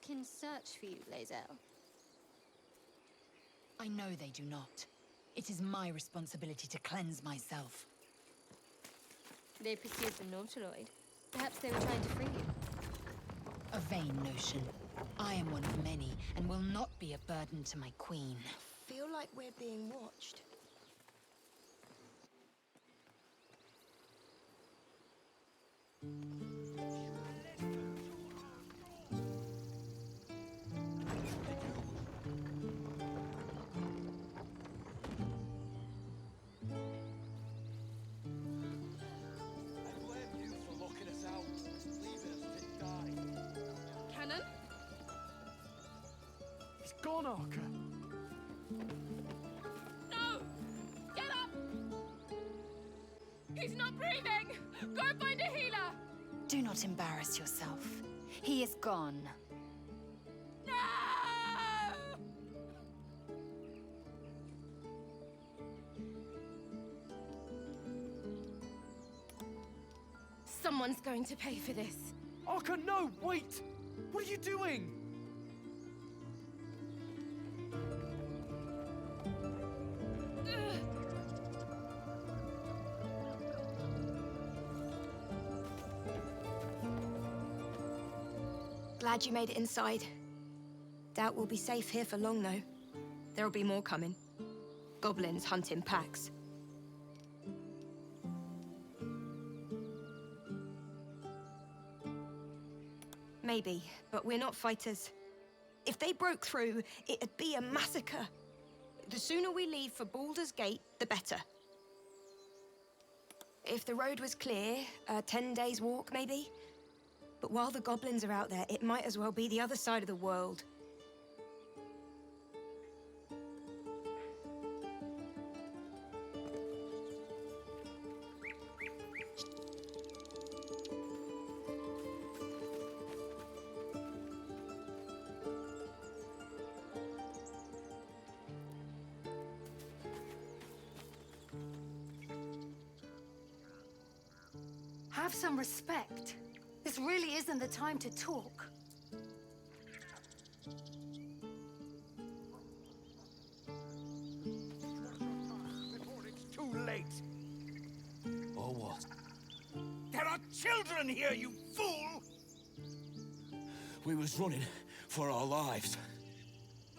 kin search for you, Lae'zel? I know they do not. It is my responsibility to cleanse myself. They pursued the Nautiloid. Perhaps they were trying to free you. A vain notion. I am one of many, and will not be a burden to my queen. Feel like we're being watched. Gone, Archer. No! Get up! He's not breathing! Go find a healer! Do not embarrass yourself. He is gone. No! Someone's going to pay for this. Archer, no! Wait! What are you doing? Glad you made it inside. Doubt we'll be safe here for long, though. There'll be more coming. Goblins hunting packs. Maybe, but we're not fighters. If they broke through, it'd be a massacre. The sooner we leave for Baldur's Gate, the better. If the road was clear, 10 days' walk, maybe? But while the goblins are out there, it might as well be the other side of the world. Have some respect. This really isn't the time to talk. Before it's too late. Or what? There are children here, you fool! We was running for our lives.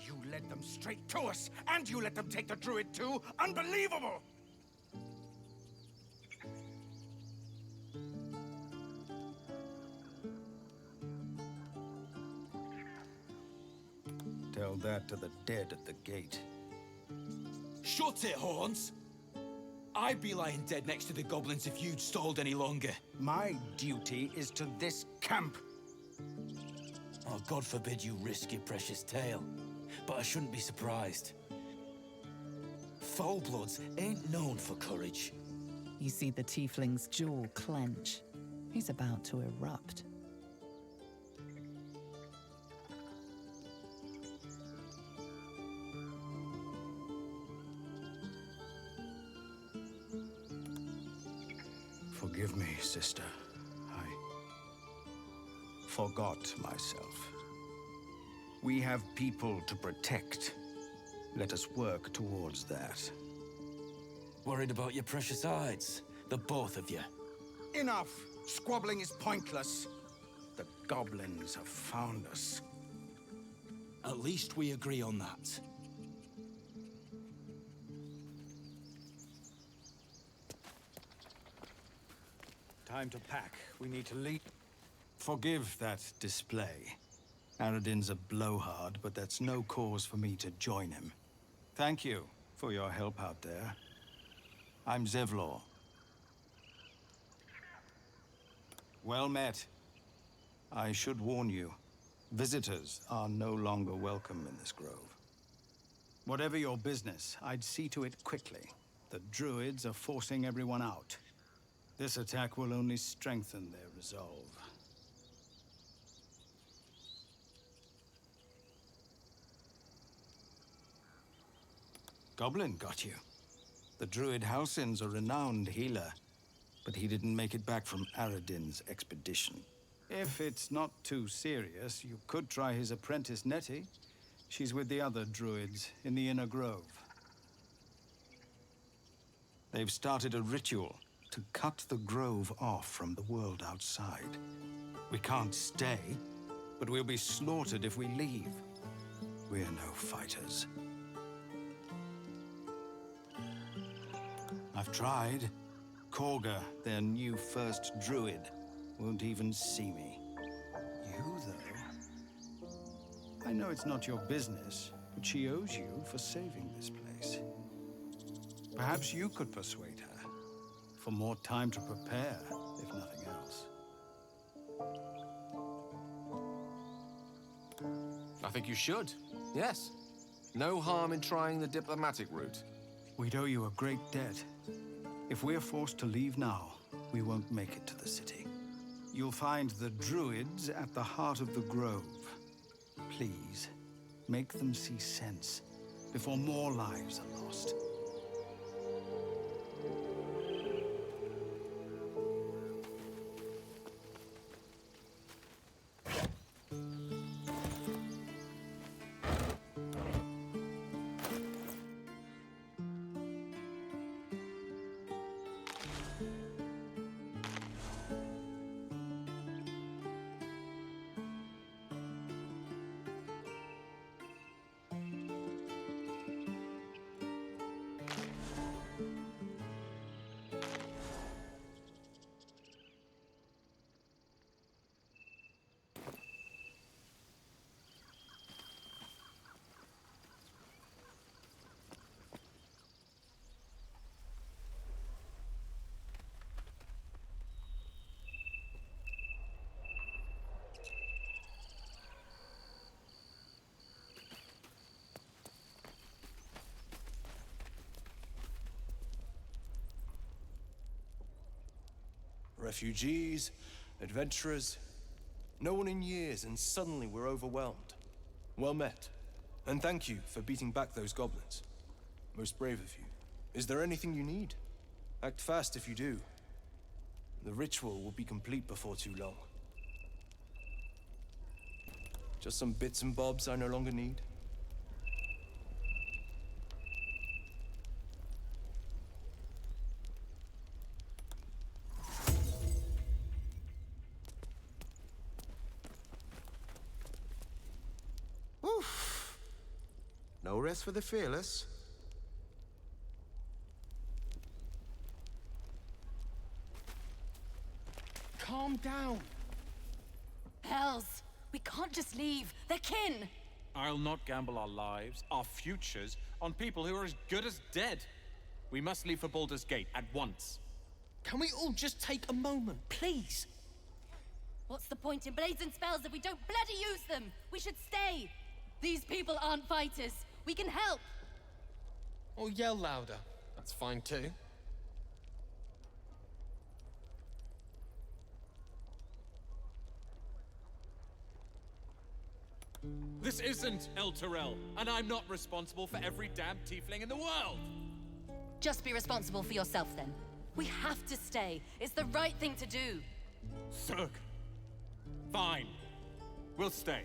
You led them straight to us, and you let them take the druid too? Unbelievable! Tell that to the dead at the gate. Shut it, Horns! I'd be lying dead next to the goblins if you'd stalled any longer. My duty is to this camp. Oh, God forbid you risk your precious tail. But I shouldn't be surprised. Foulbloods ain't known for courage. You see the tiefling's jaw clench. He's about to erupt. Forgive me, sister. I forgot myself. We have people to protect. Let us work towards that. Worried about your precious hides? The both of you. Enough! Squabbling is pointless. The goblins have found us. At least we agree on that. Time to pack. We need to leave. Forgive that display. Aradin's a blowhard, but that's no cause for me to join him. Thank you for your help out there. I'm Zevlor. Well met. I should warn you, visitors are no longer welcome in this grove. Whatever your business, I'd see to it quickly. The druids are forcing everyone out. This attack will only strengthen their resolve. Goblin got you. The druid Halsin's a renowned healer, but he didn't make it back from Aradin's expedition. If it's not too serious, you could try his apprentice Nettie. She's with the other druids in the Inner Grove. They've started a ritual to cut the grove off from the world outside. We can't stay, but we'll be slaughtered if we leave. We're no fighters. I've tried. Korga, their new first druid, won't even see me. You, though... I know it's not your business, but she owes you for saving this place. Perhaps you could persuade her, for more time to prepare, if nothing else. I think you should, yes. No harm in trying the diplomatic route. We'd owe you a great debt. If we're forced to leave now, we won't make it to the city. You'll find the druids at the heart of the grove. Please, make them see sense before more lives are lost. Refugees, adventurers, no one in years, and suddenly we're overwhelmed. Well met, and thank you for beating back those goblins. Most brave of you. Is there anything you need? Act fast if you do. The ritual will be complete before too long. Just some bits and bobs I no longer need. No rest for the fearless. Calm down. Hells, we can't just leave. They're kin. I'll not gamble our lives, our futures, on people who are as good as dead. We must leave for Baldur's Gate at once. Can we all just take a moment, please? What's the point in blazing spells if we don't bloody use them? We should stay. These people aren't fighters. We can help. Or yell louder. That's fine too. This isn't El Terrell, and I'm not responsible for every damn tiefling in the world! Just be responsible for yourself then. We have to stay. It's the right thing to do. Zerg. Fine. We'll stay.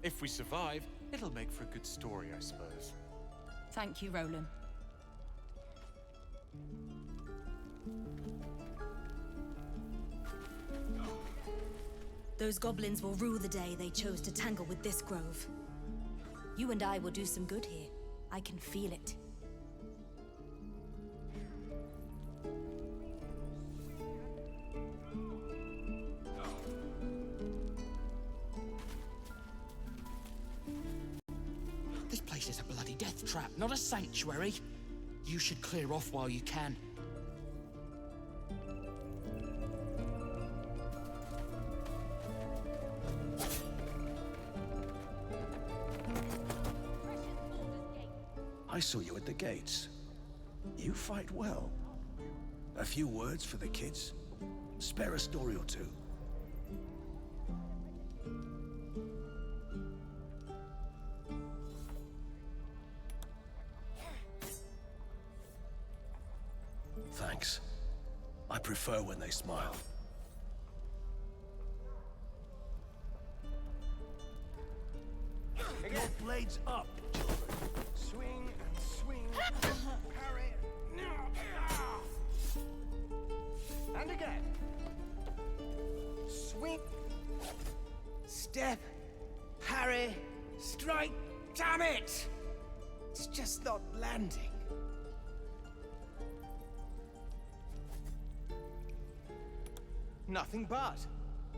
If we survive, it'll make for a good story, I suppose. Thank you, Roland. Those goblins will rue the day they chose to tangle with this grove. You and I will do some good here. I can feel it. This place is a bloody death trap, not a sanctuary. You should clear off while you can. I saw you at the gates. You fight well. A few words for the kids? Spare a story or two. Thanks. I prefer when they smile. blades up, children. Swing and swing. Parry. And again. Swing. Step. Parry. Strike. Damn it! It's just not landing. Nothing but.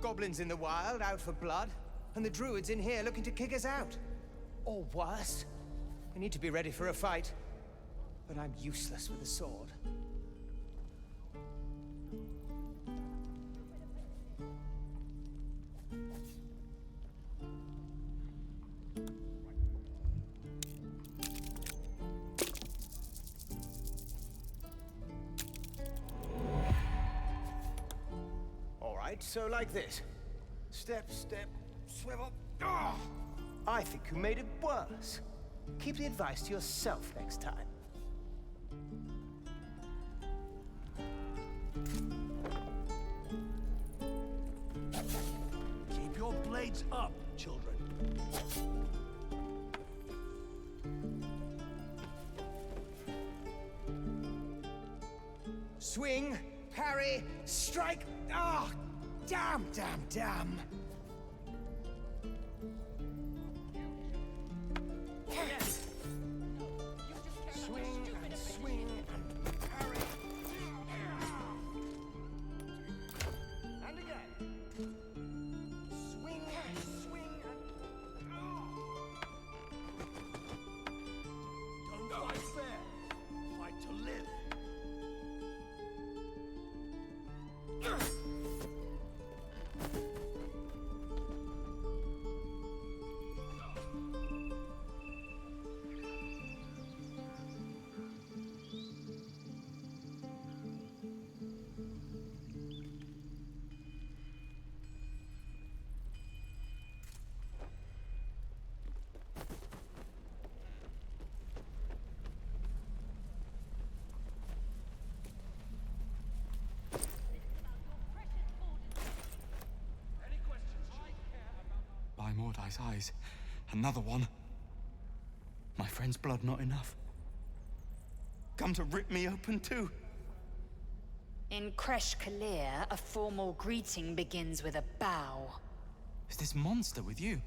Goblins in the wild, out for blood, and the druids in here looking to kick us out. Or worse. We need to be ready for a fight. But I'm useless with a sword. So like this. Step, step, swivel. Ah! I think you made it worse. Keep the advice to yourself next time. Keep your blades up, children. Swing, parry, strike. Ah! Damn, damn, damn. Swing and swing and parry. And again. Swing and swing and... Don't fight fair. Fight to live. By Mordai's eyes, another one. My friend's blood not enough. Come to rip me open too. In Kresh Kalir, a formal greeting begins with a bow. Is this monster with you?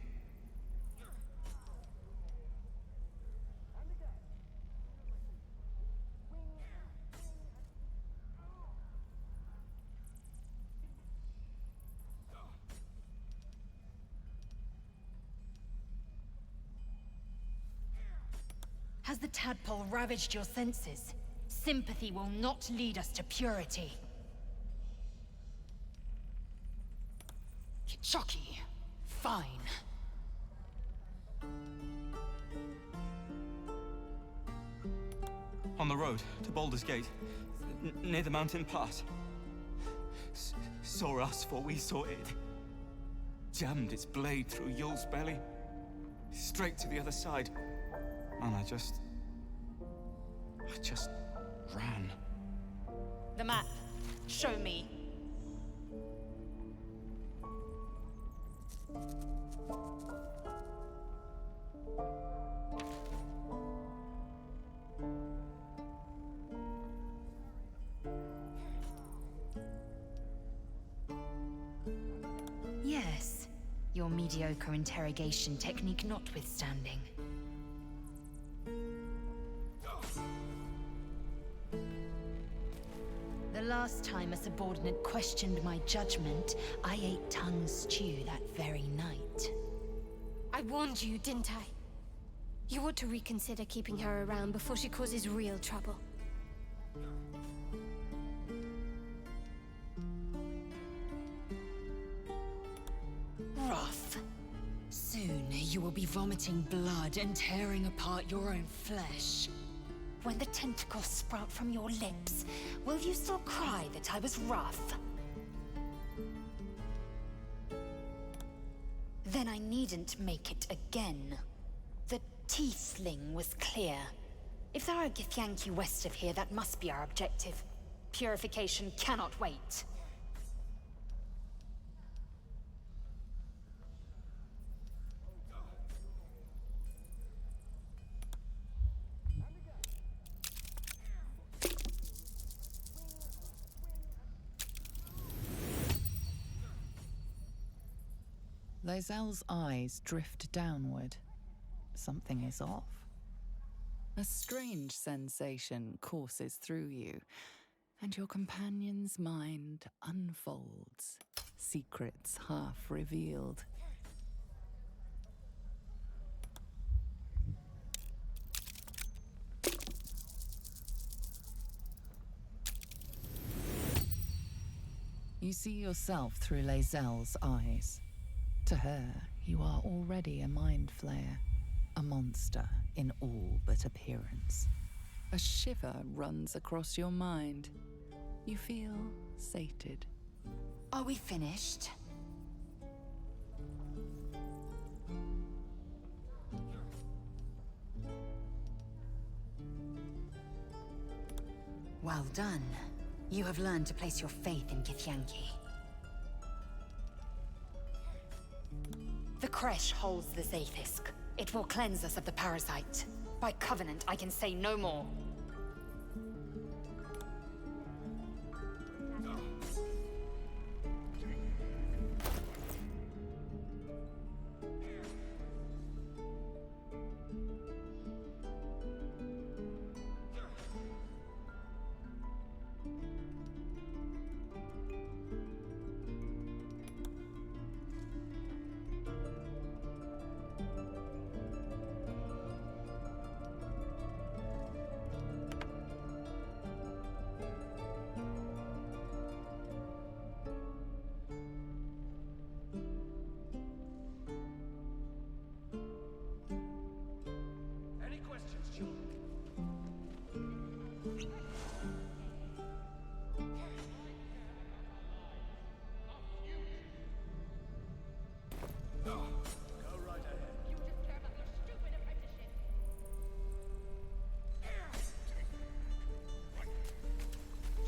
Has the tadpole ravaged your senses? Sympathy will not lead us to purity. Kichoki. Fine. On the road to Baldur's Gate, near the mountain pass. Saw us, for we saw it. Jammed its blade through Yul's belly, straight to the other side. And I just ran. The map. Show me. Yes, your mediocre interrogation technique notwithstanding. The last time a subordinate questioned my judgment, I ate tongue stew that very night. I warned you, didn't I? You ought to reconsider keeping her around before she causes real trouble. Rough. Soon you will be vomiting blood and tearing apart your own flesh. When the tentacles sprout from your lips, will you still cry that I was rough? Then I needn't make it again. The tiefling was clear. If there are Githyanki west of here, that must be our objective. Purification cannot wait. Lae'zel's eyes drift downward. Something is off. A strange sensation courses through you, and your companion's mind unfolds, secrets half revealed. You see yourself through Lae'zel's eyes. To her, you are already a mind flayer, a monster in all but appearance. A shiver runs across your mind. You feel sated. Are we finished? Well done. You have learned to place your faith in Githyanki. The Kresh holds the Zaithisk. It will cleanse us of the parasite. By covenant, I can say no more.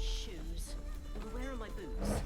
Shoes. Well, where are my boots?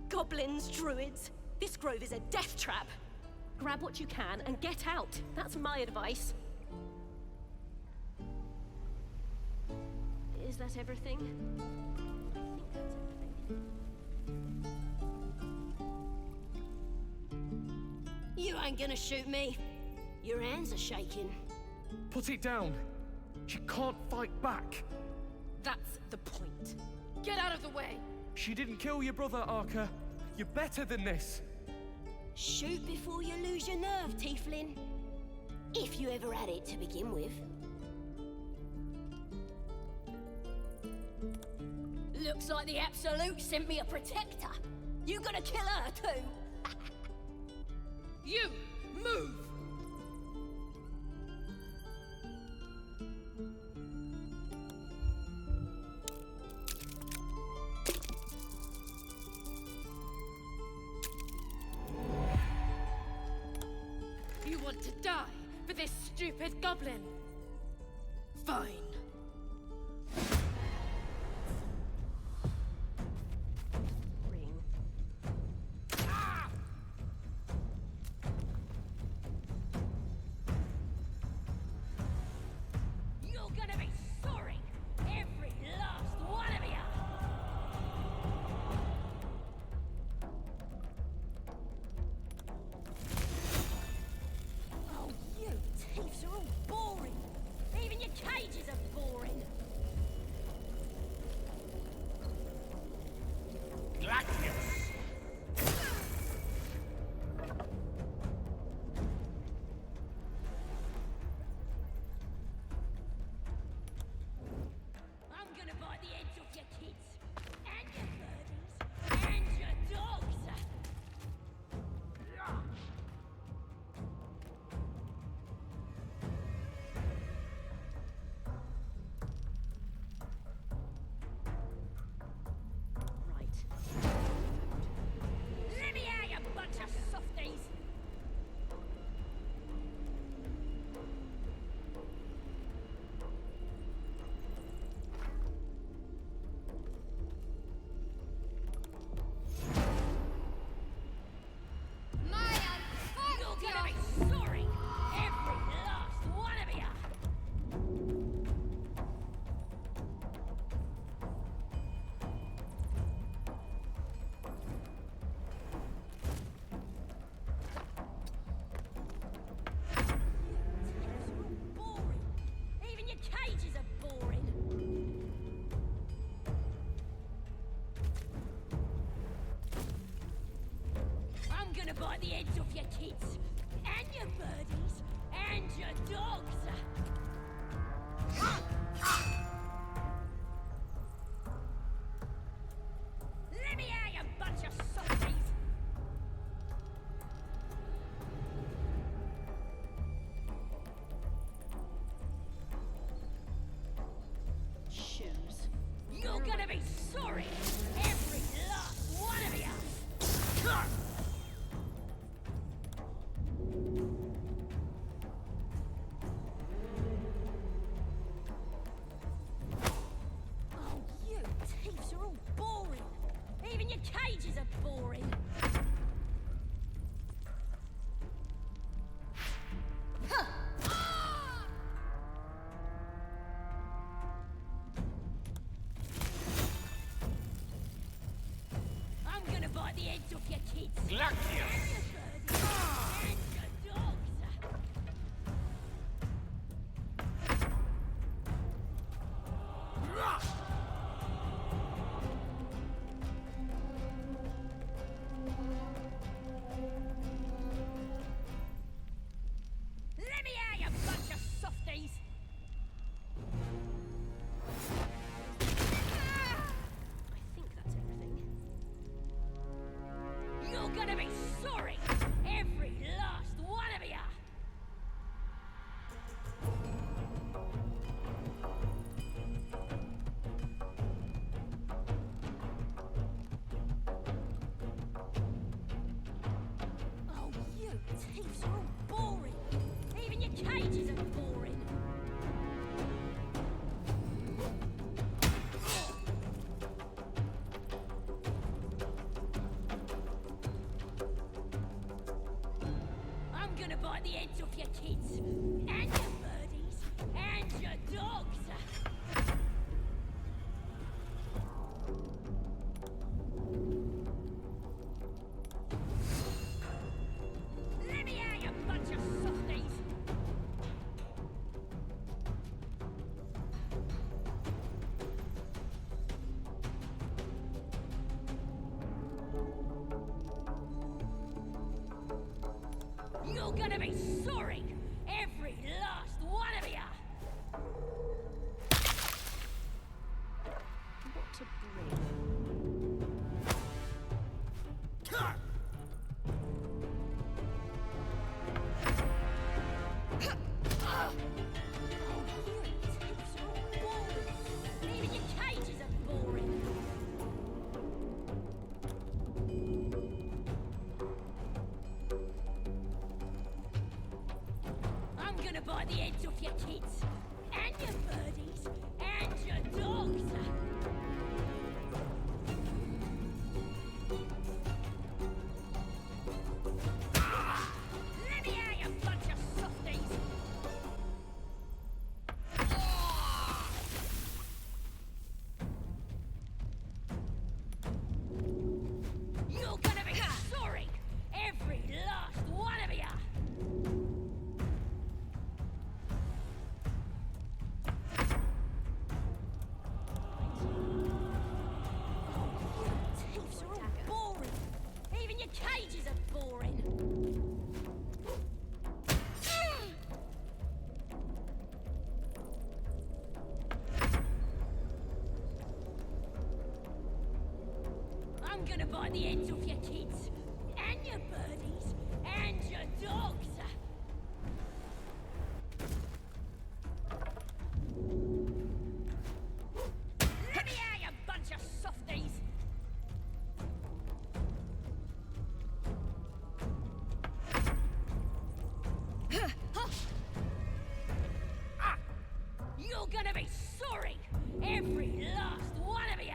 Goblins, druids. This grove is a death trap. Grab what you can and get out. That's my advice. Is that everything? I think that's everything. You ain't gonna shoot me. Your hands are shaking. Put it down. She can't fight back. That's the point. Get out of the way! She didn't kill your brother, Arca. You're better than this. Shoot before you lose your nerve, Tiefling. If you ever had it to begin with. Looks like the Absolute sent me a protector. You gonna kill her too? You! Move! You want to die for this stupid goblin? Fine. You're gonna be sorry, every last one of you. Oh, you thieves are all boring. Even your cages are boring. bite the heads off your kids, and your birdies, and your dogs. Let me out, you bunch of softies! Shoes. You're gonna be sorry! Every last one of you! Oh, you thieves are all boring! Even your cages are boring! I'm gonna bite the heads off your kids! And your birdies, and your dogs! Let me out, you bunch of softies! I think that's everything. You're gonna be sorry! Every last one of you! Oh, you thieves are all boring! Even your cages are boring! I'm gonna bite the heads off your kids, and your birdies, and your dogs! Let me out, you bunch of softies! You're gonna be sorry! Every last one of you! What a bridge. Oh, you thieves are all boring! Even your cages are boring! I'm gonna bite the heads off your kids, and your birdies, and your dogs! Let me out, you bunch of softies! You're gonna be sorry! Every last one of you! Thieves are all boring! Even your cages are boring! I'm gonna bite the heads off your kids, and your birdies, and your dogs! Let me out, you bunch of softies! You're gonna be sorry! Every last one of you!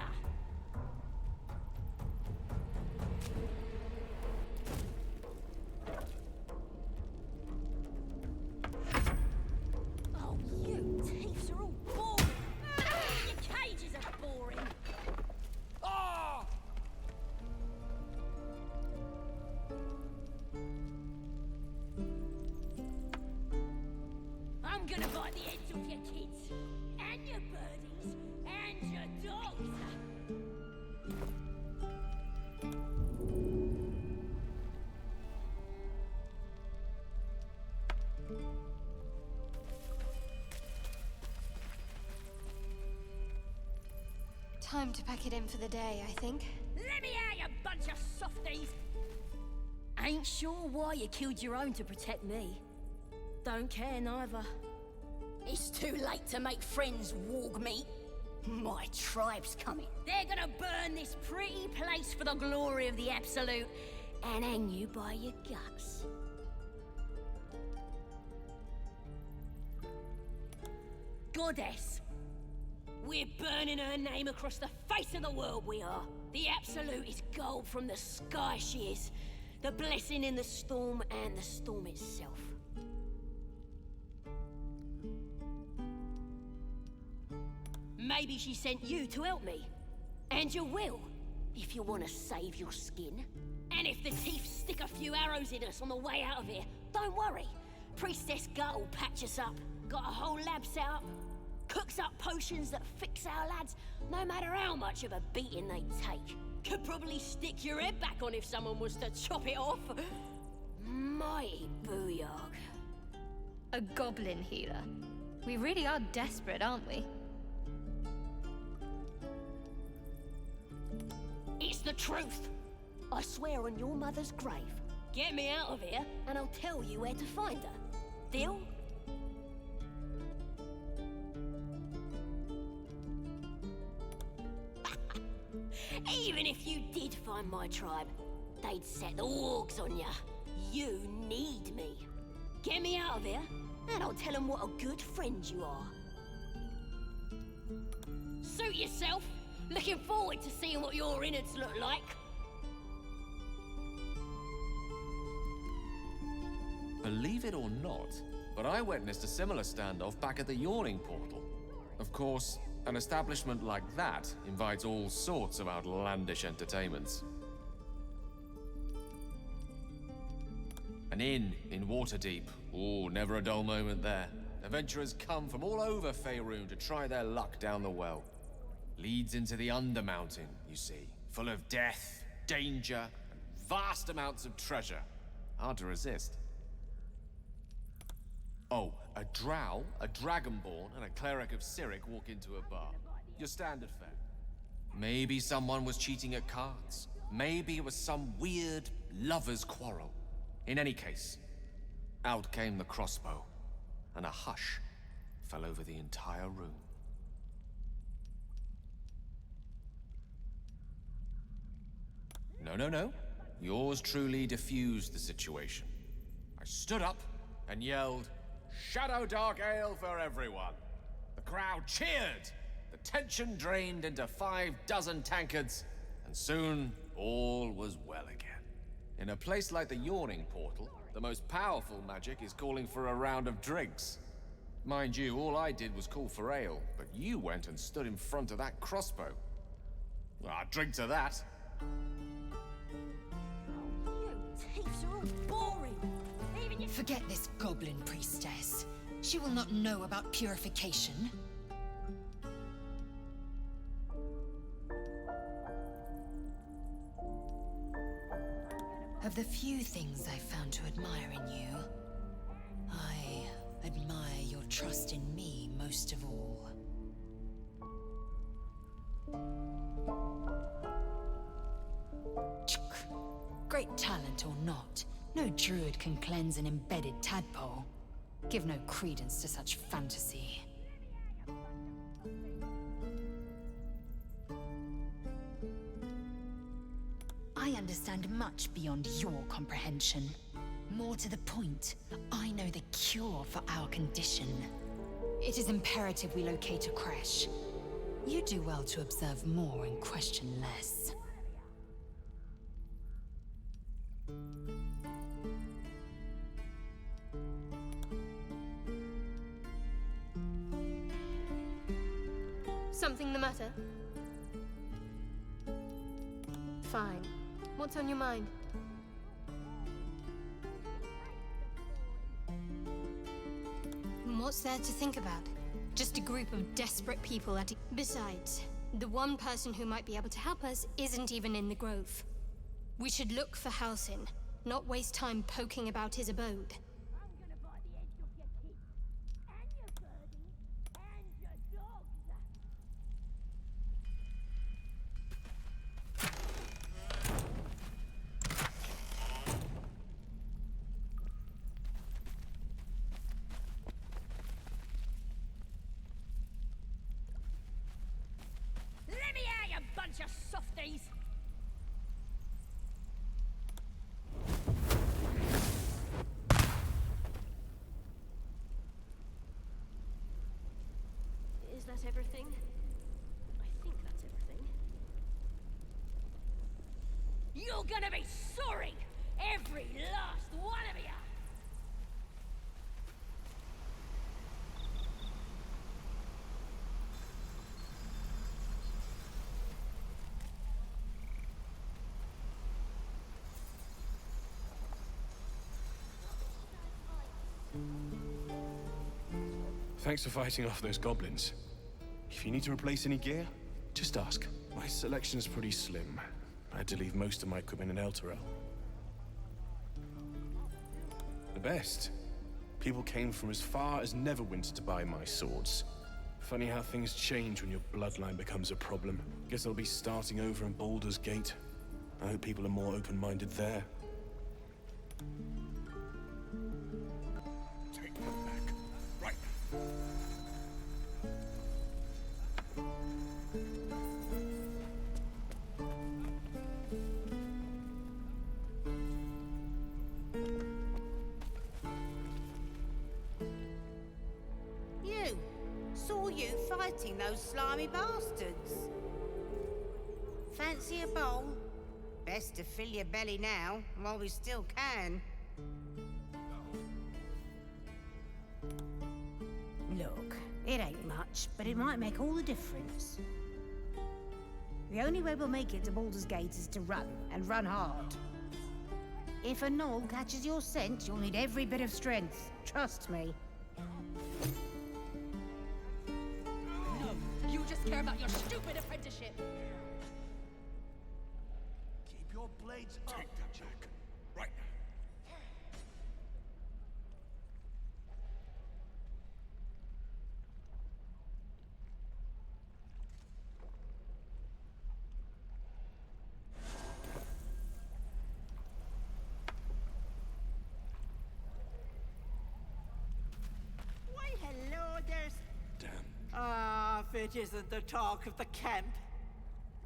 Oh, you thieves are all boring! Even your cages are boring! Oh! I'm gonna bite the heads off your kids, and your birdies, and your dogs! Time to pack it in for the day, I think. Let me out, you bunch of softies! Ain't sure why you killed your own to protect me. Don't care neither. It's too late to make friends, warg meat. My tribe's coming. They're gonna burn this pretty place for the glory of the Absolute and hang you by your guts. Goddess. We're burning her name across the face of the world, we are. The Absolute is gold from the sky, she is. The blessing in the storm and the storm itself. Maybe she sent you to help me. And you will, if you want to save your skin. And if the Teeth stick a few arrows in us on the way out of here, don't worry. Priestess Gut will patch us up. Got a whole lab set up. Cooks up potions that fix our lads, no matter how much of a beating they take. Could probably stick your head back on if someone was to chop it off. Mighty booyog. A goblin healer. We really are desperate, aren't we? It's the truth. I swear on your mother's grave. Get me out of here, and I'll tell you where to find her. Deal? Even if you did find my tribe, they'd set the wargs on ya. You need me. Get me out of here, and I'll tell them what a good friend you are. Suit yourself. Looking forward to seeing what your innards look like. Believe it or not, but I witnessed a similar standoff back at the Yawning Portal. Of course, an establishment like that invites all sorts of outlandish entertainments. An inn in Waterdeep. Ooh, never a dull moment there. Adventurers come from all over Faerun to try their luck down the well. Leads into the Undermountain, you see. Full of death, danger, and vast amounts of treasure. Hard to resist. Oh, a drow, a dragonborn, and a cleric of Cyric walk into a bar. Your standard fare. Maybe someone was cheating at cards. Maybe it was some weird lover's quarrel. In any case, out came the crossbow, and a hush fell over the entire room. No. Yours truly diffused the situation. I stood up and yelled, "Shadow Dark Ale for everyone!" The crowd cheered. The tension drained into 6 tankards, and soon all was well again. In a place like the Yawning Portal, the most powerful magic is calling for a round of drinks. Mind you, all I did was call for ale, but you went and stood in front of that crossbow. Well, I'd drink to that. Teeths are all boring. Even you... Forget this goblin priestess. She will not know about purification. Of the few things I've found to admire in you, I admire your trust in me most of all. Great talent or not, no druid can cleanse an embedded tadpole. Give no credence to such fantasy. I understand much beyond your comprehension. More to the point, I know the cure for our condition. It is imperative we locate a crash. You do well to observe more and question less. Something the matter? Fine. What's on your mind? What's there to think about? Just a group of desperate people at... Besides, the one person who might be able to help us isn't even in the grove. We should look for Halsin, not waste time poking about his abode. please? Is that everything? I think that's everything. You're gonna be sorry! Every last one of you! Thanks for fighting off those goblins. If you need to replace any gear, just ask. My selection's pretty slim. I had to leave most of my equipment in Elturel. The best. People came from as far as Neverwinter to buy my swords. Funny how things change when your bloodline becomes a problem. Guess I'll be starting over in Baldur's Gate. I hope people are more open-minded there. Take them back. Right. You! Saw you fighting those slimy bastards. Fancy a bowl? Best to fill your belly now, while we still can. Look, it ain't much, but it might make all the difference. The only way we'll make it to Baldur's Gate is to run, and run hard. If a gnoll catches your scent, you'll need every bit of strength. Trust me. No, you just care about your stupid apprenticeship. Keep your blades up. Take that back. Right. Why, hello, there's... Damn. Ah, if it isn't the talk of the camp.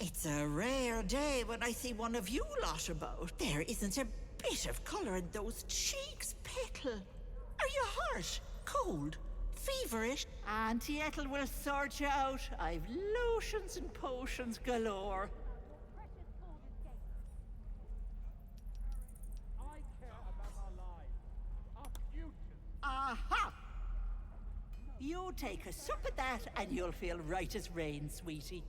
It's a rare day when I see one of you lot about. There isn't a bit of colour in those cheeks, Petal. Are you hurt? Cold? Feverish? Auntie Ethel will sort you out. I've lotions and potions galore. Aha! You take a sup at that and you'll feel right as rain, sweetie.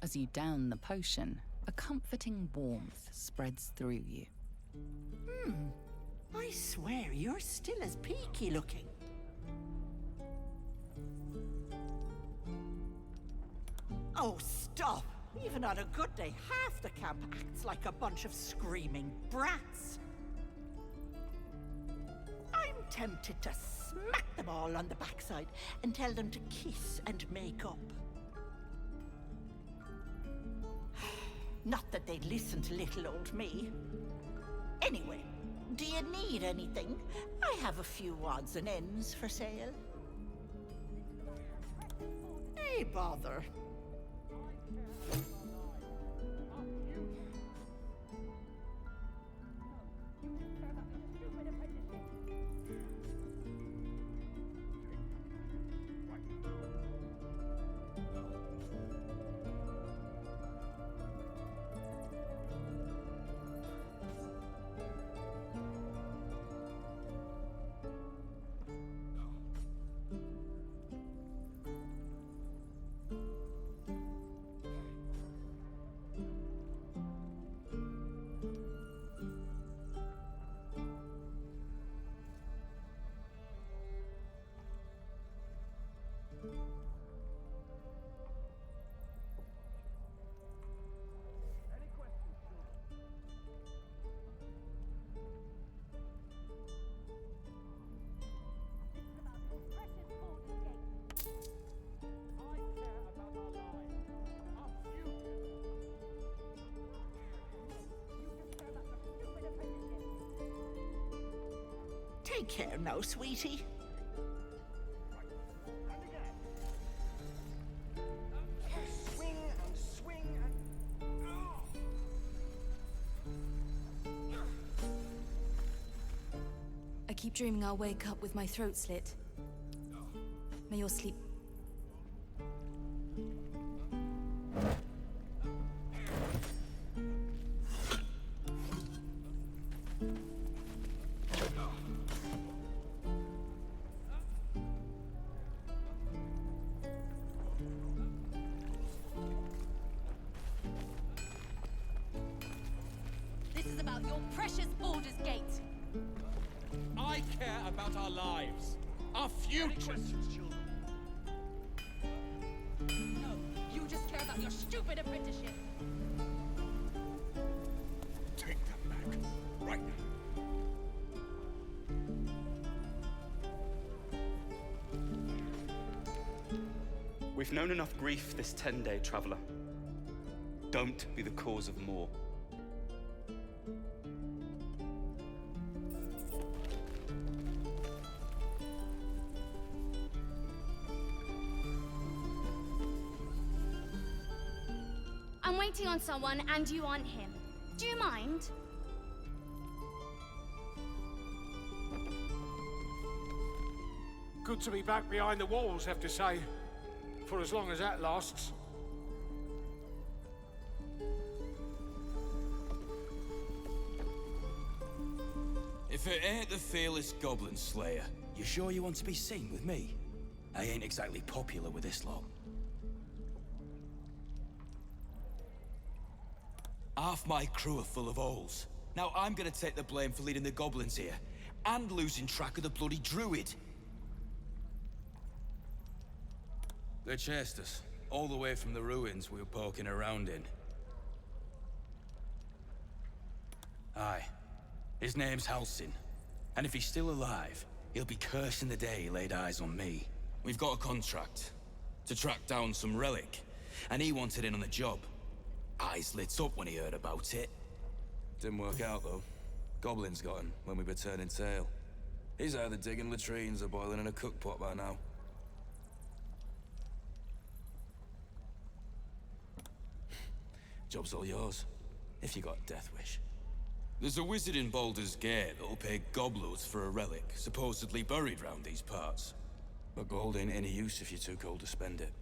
As you down the potion, a comforting warmth spreads through you. I swear you're still as peaky looking. Oh, stop! Even on a good day, half the camp acts like a bunch of screaming brats. I'm tempted to smack them all on the backside and tell them to kiss and make up. Not that they'd listen to little old me. Anyway, do you need anything? I have a few odds and ends for sale. Hey, bother. Take care now, sweetie. keep dreaming I'll wake up with my throat slit. May your sleep... This is about your precious Baldur's Gate. I care about our lives, our futures. No, you just care about your stupid apprenticeship. Take that back, right now. We've known enough grief this 10-day traveler. Don't be the cause of more. I'm waiting on someone and you aren't him. Do you mind? Good to be back behind the walls, have to say. For as long as that lasts. If it ain't the fearless Goblin Slayer, You sure you want to be seen with me? I ain't exactly popular with this lot. half my crew are full of holes. Now I'm gonna take the blame for leading the goblins here, and losing track of the bloody druid. They chased us, all the way from the ruins we were poking around in. Aye. His name's Halsin. And if he's still alive, he'll be cursing the day he laid eyes on me. We've got a contract to track down some relic, and he wanted in on the job. Eyes lit up when he heard about it. Didn't work out, though. Goblins got him when we were turning tail. He's either digging latrines or boiling in a cookpot by now. Job's all yours, if you got a death wish. There's a wizard in Baldur's Gate that'll pay gobloads for a relic, supposedly buried round these parts. But gold ain't any use if you're too cold to spend it.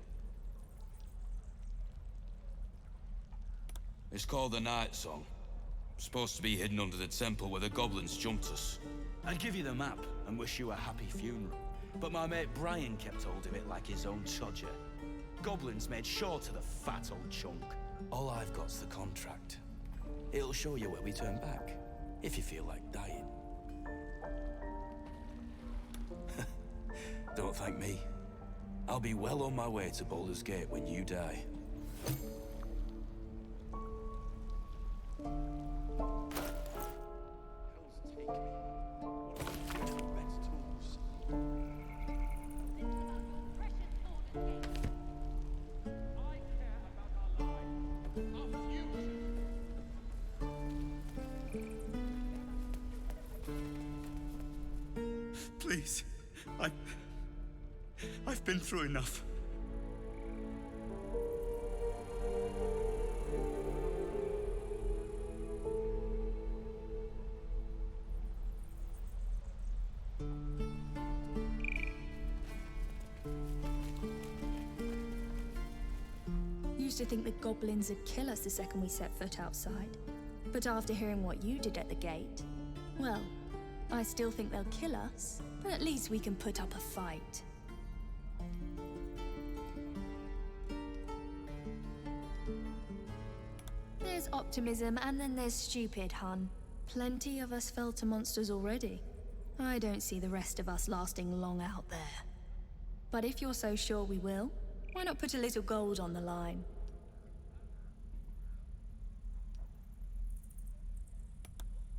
It's called the Night Song. Supposed to be hidden under the temple where the goblins jumped us. I'd give you the map and wish you a happy funeral. But my mate Brian kept hold of it like his own Chodger. Goblins made sure to the fat old chunk. All I've got's the contract. It'll show you where we turn back, if you feel like dying. Don't thank me. I'll be well on my way to Baldur's Gate when you die. Please. I've been through enough. Used to think the goblins would kill us the second we set foot outside. But after hearing what you did at the gate, well, I still think they'll kill us, but at least we can put up a fight. There's optimism and then there's stupid, hun. Plenty of us fell to monsters already. I don't see the rest of us lasting long out there. But if you're so sure we will, why not put a little gold on the line?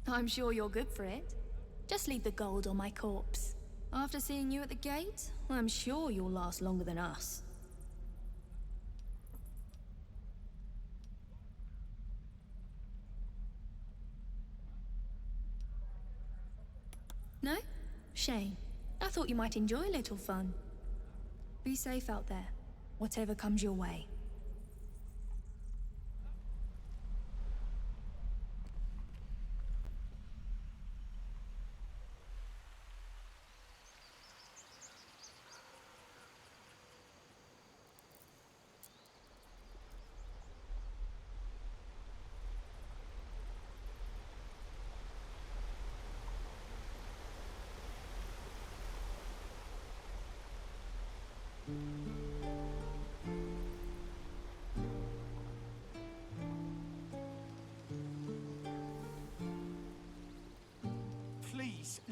I'm sure you're good for it. Just leave the gold on my corpse. After seeing you at the gate, I'm sure you'll last longer than us. No? Shame. I thought you might enjoy a little fun. Be safe out there, whatever comes your way.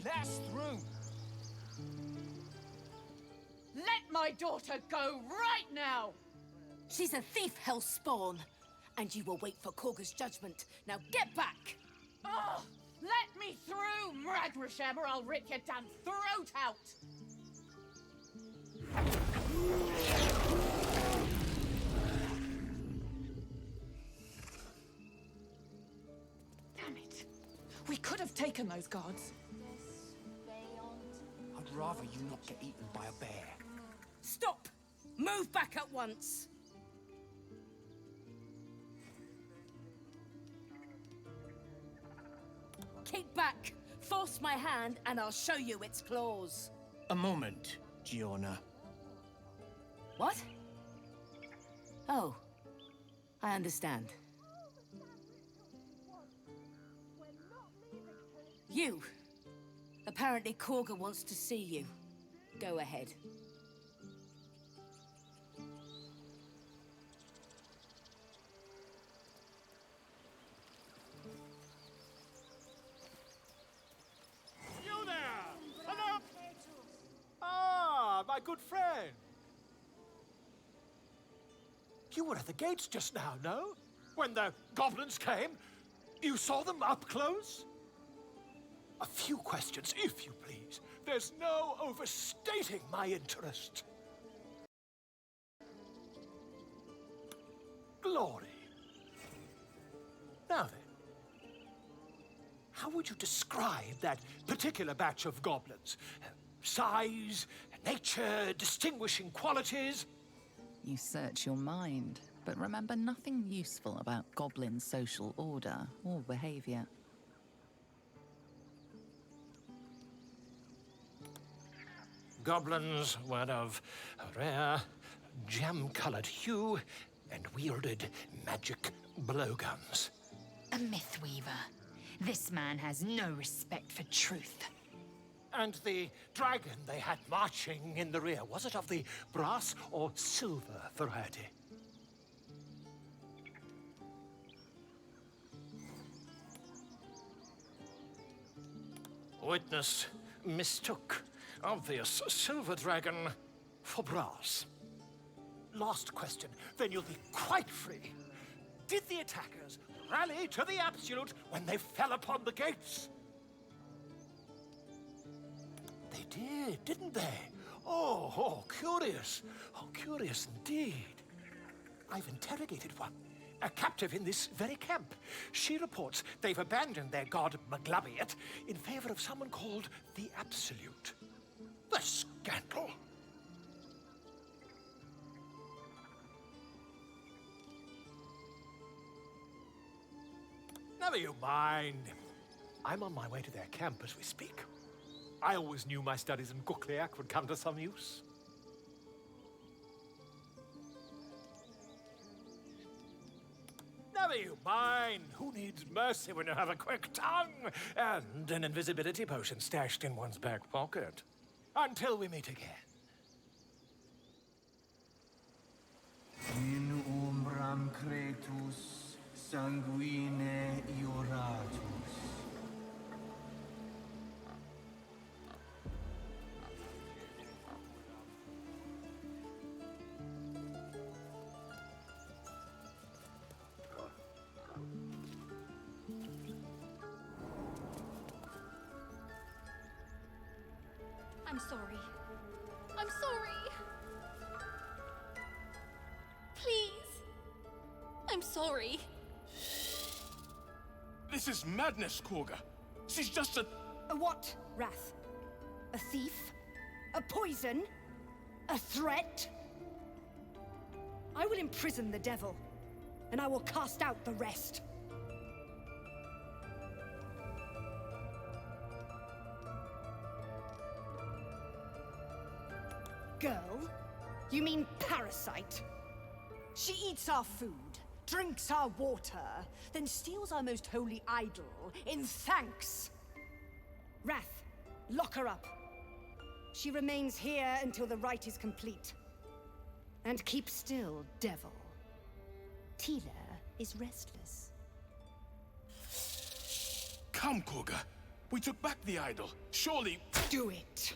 Let us through! Let my daughter go right now! She's a thief, hellspawn. And you will wait for Korga's judgment. Now get back! Oh, let me through, Mradrashem, or I'll rip your damn throat out! Damn it! We could have taken those guards. I'd rather you not get eaten by a bear. Stop! Move back at once! Keep back! Force my hand and I'll show you its claws. A moment, Giona. What? Oh, I understand. You. Apparently Korga wants to see you. Go ahead. You there! Hello! Ah, my good friend. You were at the gates just now, no? When the goblins came? You saw them up close? A few questions, if you please. There's no overstating my interest. Glory. Now then, how would you describe that particular batch of goblins? Size, nature, distinguishing qualities? You search your mind, but remember nothing useful about goblin social order or behavior. Goblins were of a rare, jam-colored hue and wielded magic blowguns. A mythweaver. This man has no respect for truth. And the dragon they had marching in the rear, was it of the brass or silver variety? Witness mistook obvious silver dragon for brass. Last question, then you'll be quite free. Did the attackers rally to the absolute when they fell upon the gates? They did, didn't they? Oh, curious. Oh, curious indeed. I've interrogated one, a captive in this very camp. She reports they've abandoned their god Maglabiet in favor of someone called the Absolute. The scandal! Never you mind. I'm on my way to their camp as we speak. I always knew my studies in Gukliak would come to some use. Never you mind. Who needs mercy when you have a quick tongue and an invisibility potion stashed in one's back pocket? Until we meet again. In umbram cretus sanguine ioratus. I'm sorry. I'm sorry. Please. I'm sorry. This is madness, Korga. She's just a... A what, Wrath? A thief? A poison? A threat? I will imprison the devil, and I will cast out the rest. Girl? You mean parasite? She eats our food, drinks our water, then steals our most holy idol in thanks. Wrath, lock her up. She remains here until the rite is complete. And keep still, devil. Tila is restless. Come, Korga. We took back the idol. Surely... Do it!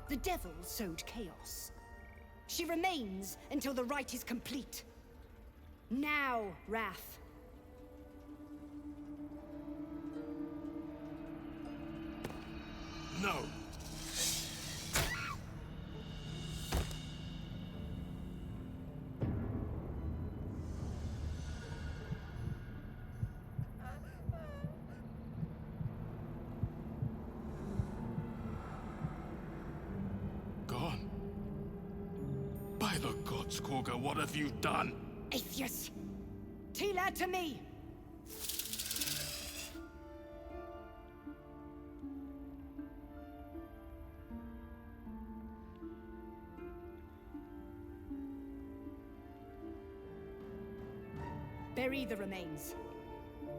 The devil sowed chaos. She remains until the rite is complete. Now, Wrath. No. Gone. By the gods, Korga, what have you done? Atheus! Tila to me! Bury the remains.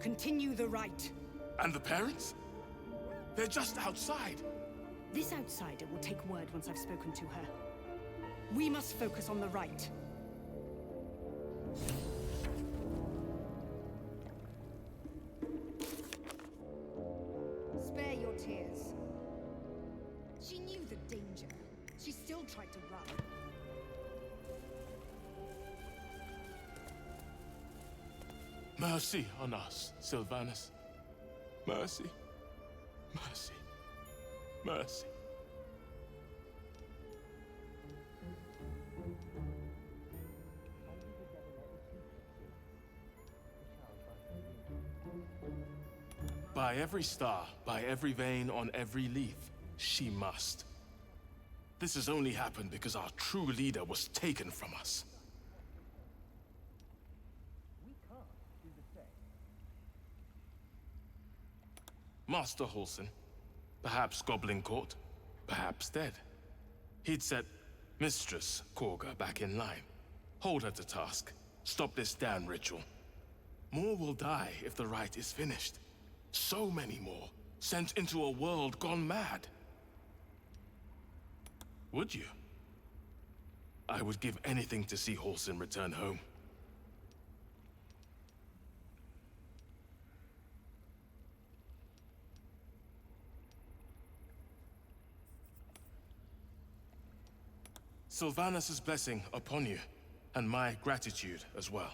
Continue the rite. And the parents? They're just outside. This outsider will take word once I've spoken to her. We must focus on the rite. Spare your tears. She knew the danger. She still tried to run. Mercy on us, Sylvanus. Mercy. Mercy. Mercy. By every star, by every vein on every leaf, she must. This has only happened because our true leader was taken from us. Master Halsin, perhaps Goblin Court, perhaps dead. He'd set Mistress Korga back in line, hold her to task, stop this damn ritual. More will die if the rite is finished. So many more, sent into a world gone mad. Would you? I would give anything to see Halsin return home. Sylvanus' blessing upon you, and my gratitude as well.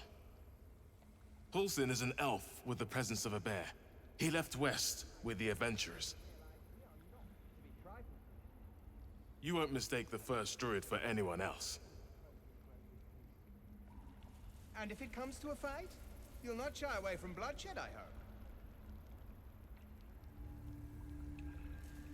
Halsin is an elf with the presence of a bear. He left west with the adventurers. You won't mistake the first druid for anyone else. And if it comes to a fight, you'll not shy away from bloodshed, I hope.